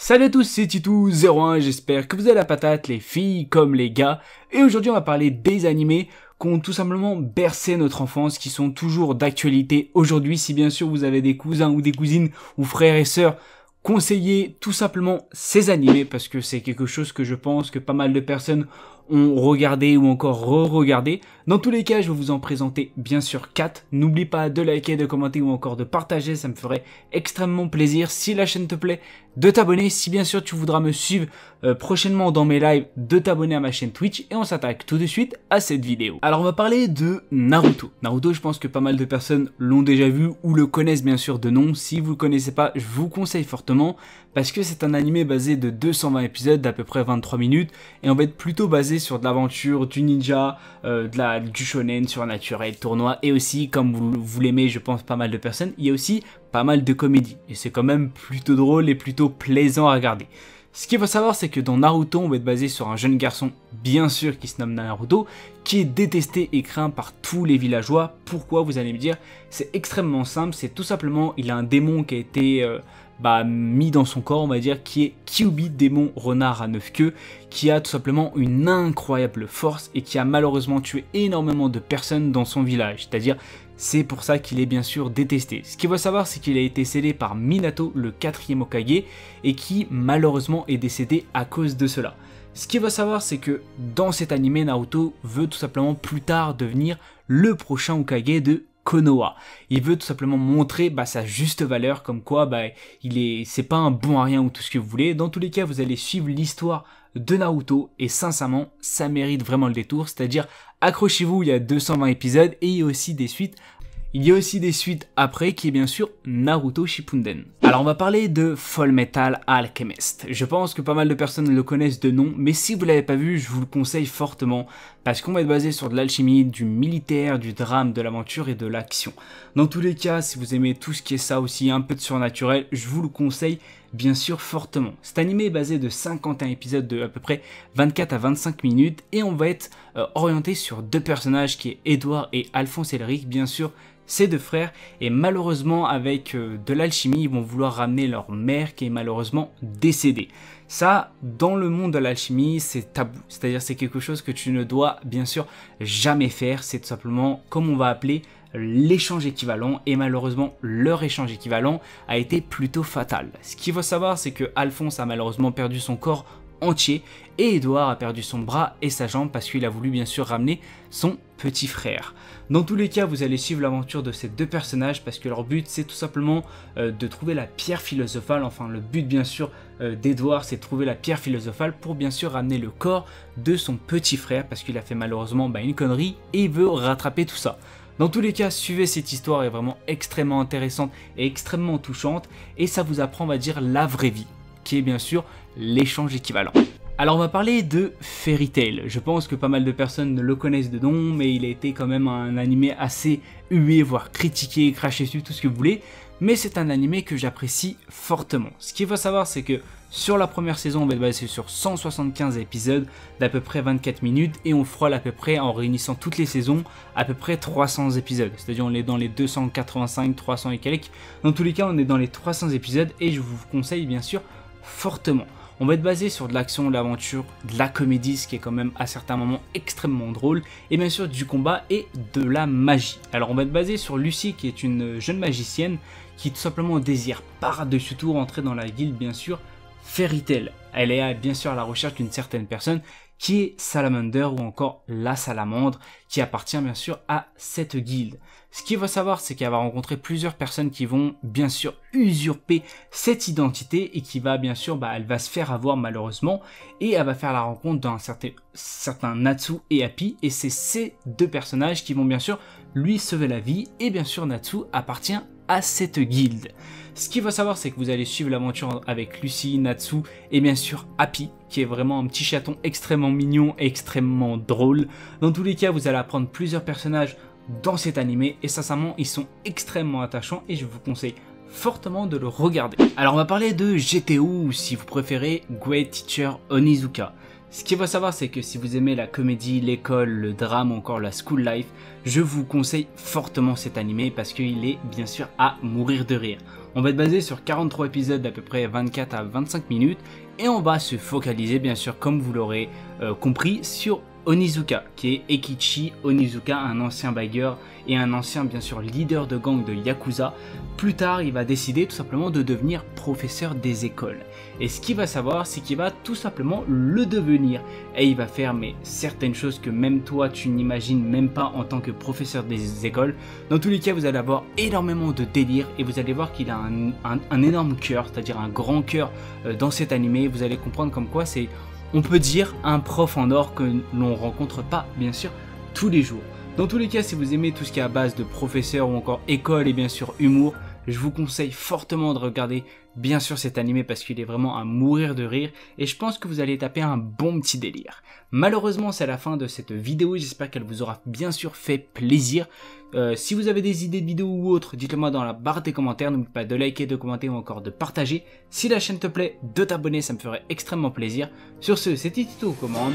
Salut à tous, c'est Titou01, j'espère que vous avez la patate, les filles comme les gars. Et aujourd'hui on va parler des animés qui ont tout simplement bercé notre enfance, qui sont toujours d'actualité aujourd'hui. Si bien sûr vous avez des cousins ou des cousines ou frères et sœurs, conseillez tout simplement ces animés parce que c'est quelque chose que je pense que pas mal de personnes ont regardé ou encore re-regardé. Dans tous les cas, je vais vous en présenter bien sûr 4. N'oublie pas de liker, de commenter ou encore de partager, ça me ferait extrêmement plaisir. Si la chaîne te plaît, de t'abonner. Si bien sûr tu voudras me suivre prochainement dans mes lives, de t'abonner à ma chaîne Twitch. Et on s'attaque tout de suite à cette vidéo. Alors on va parler de Naruto. Naruto, je pense que pas mal de personnes l'ont déjà vu ou le connaissent bien sûr de nom. Si vous le connaissez pas, je vous conseille fortement parce que c'est un animé basé de 220 épisodes d'à peu près 23 minutes et on va être plutôt basé sur de l'aventure, du ninja, du shonen surnaturel, tournoi et aussi, comme vous l'aimez je pense pas mal de personnes, il y a aussi pas mal de comédie et c'est quand même plutôt drôle et plutôt plaisant à regarder. Ce qu'il faut savoir, c'est que dans Naruto, on va être basé sur un jeune garçon, bien sûr, qui se nomme Naruto, qui est détesté et craint par tous les villageois. Pourquoi, vous allez me dire? C'est extrêmement simple, c'est tout simplement, il a un démon qui a été mis dans son corps, on va dire, qui est Kyuubi, démon renard à 9 queues, qui a tout simplement une incroyable force et qui a malheureusement tué énormément de personnes dans son village. C'est-à-dire, c'est pour ça qu'il est bien sûr détesté. Ce qu'il faut savoir, c'est qu'il a été scellé par Minato, le 4e Hokage, et qui malheureusement est décédé à cause de cela. Ce qu'il faut savoir, c'est que dans cet animé, Naruto veut tout simplement plus tard devenir le prochain Hokage de Konoha. Il veut tout simplement montrer sa juste valeur, comme quoi c'est pas un bon à rien ou tout ce que vous voulez. Dans tous les cas, vous allez suivre l'histoire de Naruto et sincèrement, ça mérite vraiment le détour. C'est-à-dire, accrochez-vous, il y a 220 épisodes et il y a aussi des suites. Il y a aussi des suites après qui est bien sûr Naruto Shippuden. Alors on va parler de Full Metal Alchemist. Je pense que pas mal de personnes le connaissent de nom, mais si vous ne l'avez pas vu, je vous le conseille fortement parce qu'on va être basé sur de l'alchimie, du militaire, du drame, de l'aventure et de l'action. Dans tous les cas, si vous aimez tout ce qui est ça aussi, un peu de surnaturel, je vous le conseille bien sûr fortement. Cet animé est basé de 51 épisodes de à peu près 24 à 25 minutes et on va être orienté sur deux personnages qui est Edward et Alphonse Elric, bien sûr ces deux frères, et malheureusement avec de l'alchimie ils vont vouloir ramener leur mère qui est malheureusement décédée. Ça, dans le monde de l'alchimie, c'est tabou, c'est-à-dire c'est quelque chose que tu ne dois bien sûr jamais faire, c'est tout simplement comme on va appeler l'échange équivalent, et malheureusement leur échange équivalent a été plutôt fatal. Ce qu'il faut savoir, c'est que Alphonse a malheureusement perdu son corps entier et Edouard a perdu son bras et sa jambe parce qu'il a voulu bien sûr ramener son petit frère. Dans tous les cas, vous allez suivre l'aventure de ces deux personnages parce que leur but c'est tout simplement de trouver la pierre philosophale. Enfin, le but bien sûr d'Edouard, c'est de trouver la pierre philosophale pour bien sûr ramener le corps de son petit frère parce qu'il a fait malheureusement une connerie et il veut rattraper tout ça. Dans tous les cas, suivez cette histoire, elle est vraiment extrêmement intéressante et extrêmement touchante et ça vous apprend, on va dire, la vraie vie, qui est bien sûr l'échange équivalent. Alors on va parler de Fairy Tail. Je pense que pas mal de personnes le connaissent de nom, mais il a été quand même un animé assez hué, voire critiqué, craché dessus, tout ce que vous voulez. Mais c'est un animé que j'apprécie fortement. Ce qu'il faut savoir, c'est que sur la première saison, on va être basé sur 175 épisodes d'à peu près 24 minutes et on frôle à peu près, en réunissant toutes les saisons, à peu près 300 épisodes. C'est-à-dire on est dans les 285, 300 et quelques. Dans tous les cas, on est dans les 300 épisodes et je vous conseille bien sûr fortement. On va être basé sur de l'action, de l'aventure, de la comédie, ce qui est quand même à certains moments extrêmement drôle, et bien sûr du combat et de la magie. Alors on va être basé sur Lucie qui est une jeune magicienne qui tout simplement désire par-dessus tout rentrer dans la guilde bien sûr Fairy Tail. Elle est bien sûr à la recherche d'une certaine personne qui est Salamander ou encore la salamandre qui appartient bien sûr à cette guilde. Ce qu'il faut savoir, c'est qu'elle va rencontrer plusieurs personnes qui vont bien sûr usurper cette identité et qui va bien sûr, elle va se faire avoir malheureusement et elle va faire la rencontre d'un certain Natsu et Happy et c'est ces deux personnages qui vont bien sûr lui sauver la vie et bien sûr Natsu appartient à cette guilde. Ce qu'il faut savoir, c'est que vous allez suivre l'aventure avec Lucie, Natsu et bien sûr Happy, qui est vraiment un petit chaton extrêmement mignon et extrêmement drôle. Dans tous les cas, vous allez apprendre plusieurs personnages dans cet animé et sincèrement, ils sont extrêmement attachants et je vous conseille fortement de le regarder. Alors on va parler de GTO ou si vous préférez Great Teacher Onizuka. Ce qu'il faut savoir, c'est que si vous aimez la comédie, l'école, le drame ou encore la school life, je vous conseille fortement cet animé parce qu'il est bien sûr à mourir de rire. On va être basé sur 43 épisodes d'à peu près 24 à 25 minutes et on va se focaliser bien sûr comme vous l'aurez compris sur Onizuka, qui est Eikichi Onizuka, un ancien bagarreur et un ancien bien sûr leader de gang de Yakuza. Plus tard, il va décider tout simplement de devenir professeur des écoles. Et ce qu'il va savoir, c'est qu'il va tout simplement le devenir. Et il va faire certaines choses que même toi, tu n'imagines même pas en tant que professeur des écoles. Dans tous les cas, vous allez avoir énormément de délire et vous allez voir qu'il a un énorme cœur, c'est-à-dire un grand cœur dans cet animé. Vous allez comprendre comme quoi c'est, on peut dire, un prof en or que l'on rencontre pas, bien sûr, tous les jours. Dans tous les cas, si vous aimez tout ce qui est à base de professeurs ou encore école et bien sûr humour, je vous conseille fortement de regarder bien sûr cet animé parce qu'il est vraiment à mourir de rire et je pense que vous allez taper un bon petit délire. Malheureusement, c'est la fin de cette vidéo, j'espère qu'elle vous aura bien sûr fait plaisir. Si vous avez des idées de vidéos ou autres, dites-le moi dans la barre des commentaires, n'oubliez pas de liker, de commenter ou encore de partager. Si la chaîne te plaît, de t'abonner, ça me ferait extrêmement plaisir. Sur ce, c'était Tito aux commandes.